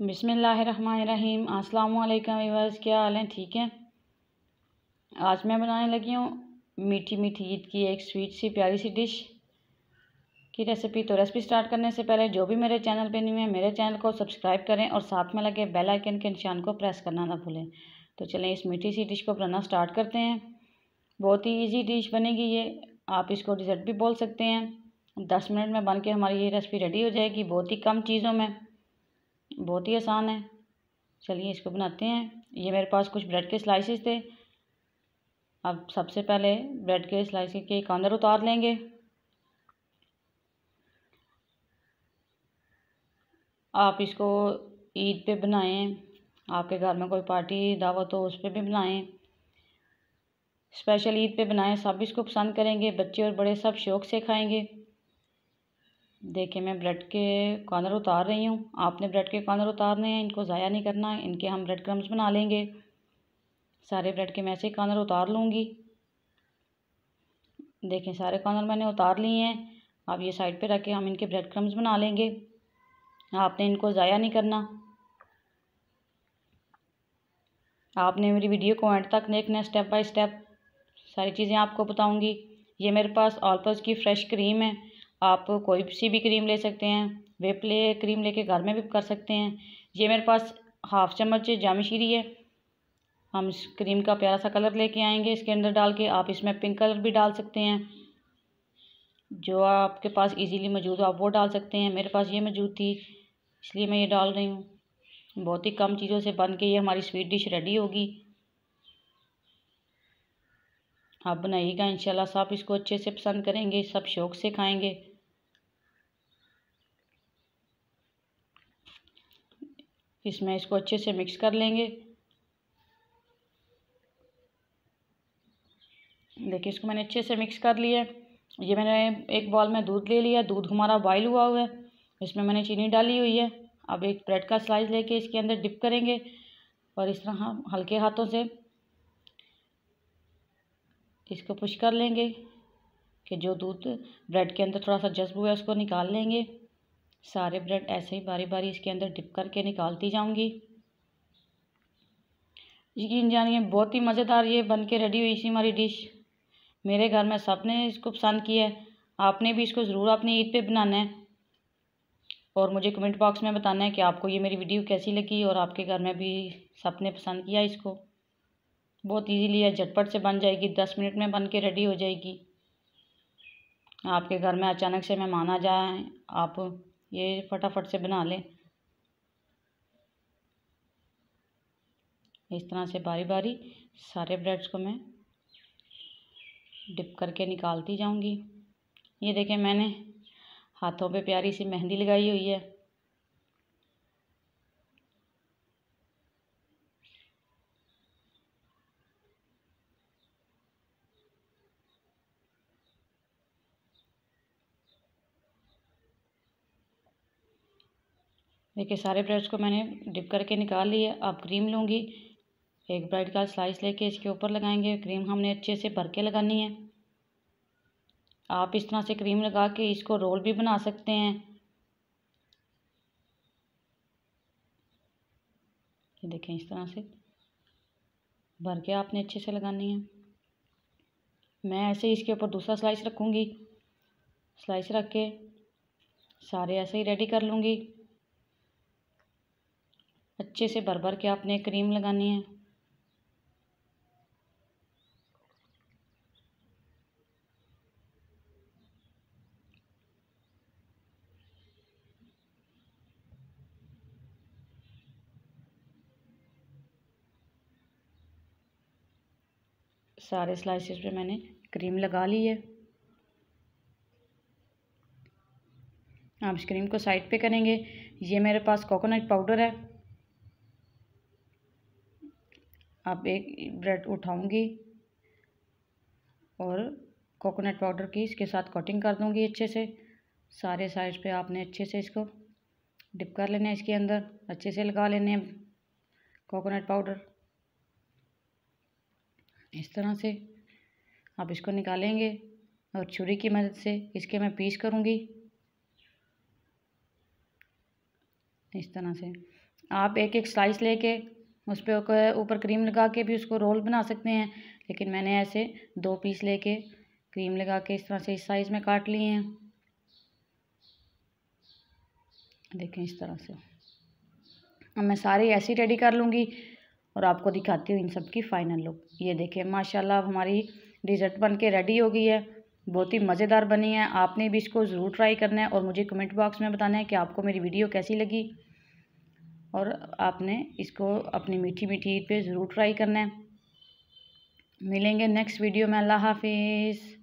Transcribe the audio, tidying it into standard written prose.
बिस्मिल्लाहिर्रहमानिर्रहीम। अस्सलाम वालेकुम व्यूअर्स, क्या हाल है? ठीक है। आज मैं बनाने लगी हूँ मीठी मीठी ईद की एक स्वीट सी प्यारी सी डिश की रेसिपी। तो रेसिपी स्टार्ट करने से पहले जो भी मेरे चैनल पे न्यू है मेरे चैनल को सब्सक्राइब करें और साथ में लगे बेल आइकन के निशान को प्रेस करना ना भूलें। तो चलें इस मीठी सी डिश को बनाना स्टार्ट करते हैं। बहुत ही ईजी डिश बनेगी ये, आप इसको डिज़र्ट भी बोल सकते हैं। 10 मिनट में बन के हमारी ये रेसिपी रेडी हो जाएगी, बहुत ही कम चीज़ों में, बहुत ही आसान है। चलिए इसको बनाते हैं। ये मेरे पास कुछ ब्रेड के स्लाइसेस थे। अब सबसे पहले ब्रेड के स्लाइस के कॉर्नर उतार लेंगे। आप इसको ईद पे बनाएं, आपके घर में कोई पार्टी दावत हो उस पर भी बनाएं, स्पेशल ईद पे बनाएं, सब इसको पसंद करेंगे, बच्चे और बड़े सब शौक़ से खाएंगे। देखिए मैं ब्रेड के कॉर्नर उतार रही हूँ। आपने ब्रेड के कॉर्नर उतारने हैं, इनको ज़ाया नहीं करना है। इनके हम ब्रेड क्रम्स बना लेंगे। सारे ब्रेड के मैं ऐसे कॉर्नर उतार लूँगी। देखें सारे कॉर्नर मैंने उतार लिए हैं। अब ये साइड पे रख के हम इनके ब्रेड क्रम्स बना लेंगे। आपने इनको ज़ाया नहीं करना। आपने मेरी वीडियो को एंड तक देखना, स्टेप बाय स्टेप सारी चीज़ें आपको बताऊंगी। ये मेरे पास ऑल पर्पज़ की फ़्रेश क्रीम है। आप कोई सी भी क्रीम ले सकते हैं, व्हिप क्रीम लेके घर में भी कर सकते हैं। ये मेरे पास हाफ़ चम्मच जामशीरी है। हम इस क्रीम का प्यारा सा कलर लेके आएंगे इसके अंदर डाल के। आप इसमें पिंक कलर भी डाल सकते हैं, जो आपके पास इजीली मौजूद हो आप वो डाल सकते हैं। मेरे पास ये मौजूद थी इसलिए मैं ये डाल रही हूँ। बहुत ही कम चीज़ों से बन के ये हमारी स्वीट डिश रेडी होगी। आप बनाइएगा, इंशाल्लाह सब इसको अच्छे से पसंद करेंगे, सब शौक़ से खाएंगे। इसमें इसको अच्छे से मिक्स कर लेंगे। देखिए इसको मैंने अच्छे से मिक्स कर लिया है। ये मैंने एक बॉल में दूध ले लिया। दूध हमारा बॉयल हुआ हुआ है, इसमें मैंने चीनी डाली हुई है। अब एक ब्रेड का स्लाइस लेके इसके अंदर डिप करेंगे और इस तरह हम हल्के हाथों से इसको पुश कर लेंगे कि जो दूध ब्रेड के अंदर थोड़ा सा जज्ब हुआ है उसको निकाल लेंगे। सारे ब्रेड ऐसे ही बारी बारी इसके अंदर डिप करके निकालती जाऊंगी। यकीन जानिए बहुत ही मज़ेदार ये बन के रेडी हुई थी हमारी डिश। मेरे घर में सब ने इसको पसंद किया है। आपने भी इसको ज़रूर अपनी ईद पे बनाना है और मुझे कमेंट बॉक्स में बताना है कि आपको ये मेरी वीडियो कैसी लगी और आपके घर में भी सब ने पसंद किया इसको। बहुत इजीली है, झटपट से बन जाएगी, 10 मिनट में बन के रेडी हो जाएगी। आपके घर में अचानक से मेहमान आ जाए, आप ये फटाफट से बना लें। इस तरह से बारी बारी सारे ब्रेड्स को मैं डिप करके निकालती जाऊंगी। ये देखें मैंने हाथों पे प्यारी सी मेहंदी लगाई हुई है। देखिए सारे ब्रेड्स को मैंने डिप करके निकाल लिया। अब क्रीम लूँगी, एक ब्रेड का स्लाइस लेके इसके ऊपर लगाएंगे। क्रीम हमने अच्छे से भर के लगानी है। आप इस तरह से क्रीम लगा के इसको रोल भी बना सकते हैं। ये देखें इस तरह से भर के आपने अच्छे से लगानी है। मैं ऐसे ही इसके ऊपर दूसरा स्लाइस रखूँगी। स्लाइस रख के सारे ऐसे ही रेडी कर लूँगी। अच्छे से भर भर के आपने क्रीम लगानी है। सारे स्लाइसेस पे मैंने क्रीम लगा ली है। आप इस क्रीम को साइड पे करेंगे। ये मेरे पास कोकोनट पाउडर है। अब एक ब्रेड उठाऊंगी और कोकोनट पाउडर की इसके साथ कोटिंग कर दूंगी अच्छे से। सारे साइड पे आपने अच्छे से इसको डिप कर लेना है, इसके अंदर अच्छे से लगा लेने हैं कोकोनट पाउडर। इस तरह से आप इसको निकालेंगे और छुरी की मदद से इसके मैं पीस करूँगी। इस तरह से आप एक एक स्लाइस लेके उस पर ऊपर क्रीम लगा के भी उसको रोल बना सकते हैं, लेकिन मैंने ऐसे 2 पीस लेके क्रीम लगा के इस तरह से इस साइज़ में काट लिए हैं। देखें इस तरह से। अब मैं सारी ऐसी रेडी कर लूँगी और आपको दिखाती हूँ इन सब की फ़ाइनल लुक। ये देखें माशाल्लाह हमारी डिज़र्ट बन के रेडी हो गई है, बहुत ही मज़ेदार बनी है। आपने भी इसको ज़रूर ट्राई करना है और मुझे कमेंट बॉक्स में बताना है कि आपको मेरी वीडियो कैसी लगी, और आपने इसको अपनी मीठी मीठी ईद पे ज़रूर ट्राई करना है। मिलेंगे नेक्स्ट वीडियो में। अल्लाह हाफिज़।